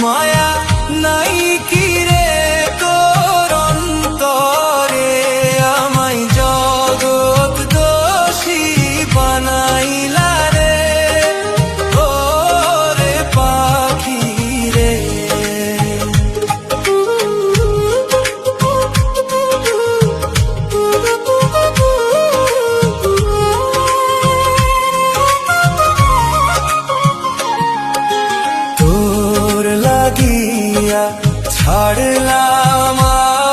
মায়া নাই কি রে তোর অন্তরে, আমায় জগৎ দোষী বানাইলা রে, ওরে পাখি রে। তোর লাগিয়া ছাড়লাম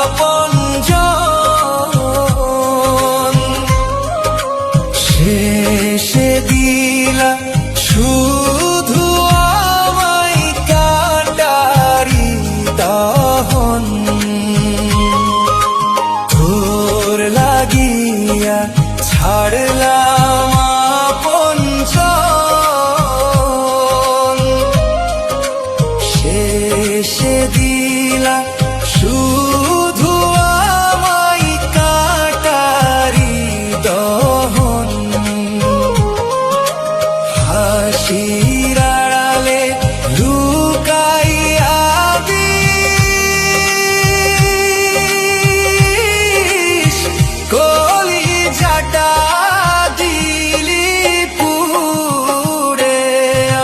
আপন জন, শেষে দিলা শুধু আমায় কাটারি দহন। তোর লাগিয়া ছাড়লাম আপন জন, শেষে দিলা শুধু আমায় কাটারি দহন। হাসির আড়ালে লুকাইয়া দিস কলিজাটা দিলি পুড়ে,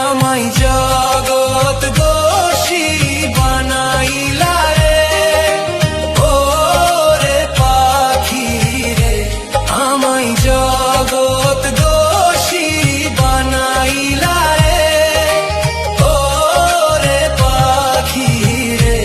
আমায় জগৎ দোষী বানাইলা রে, ওরে পাখি রে। আমায় জগৎ দোষী বানাইলা রে, ওরে পাখি রে।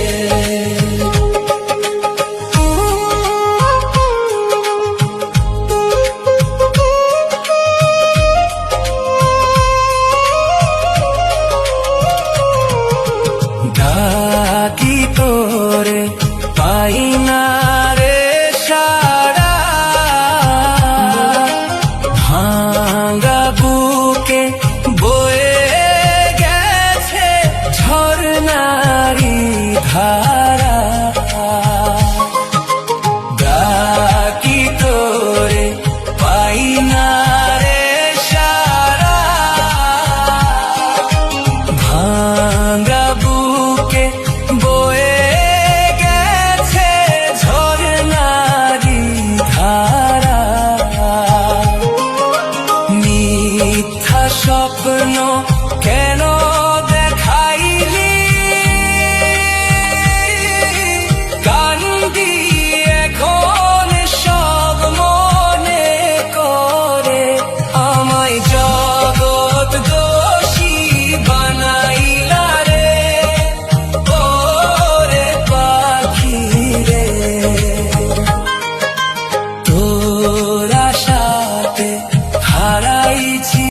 ডাকি তোরে পাই না রে সারা, ভাঙা বুকে বয়ে গেছে ঝরনারি ধারা। ডাকি তোরে পাই না রে সারা, ভাঙা বুকে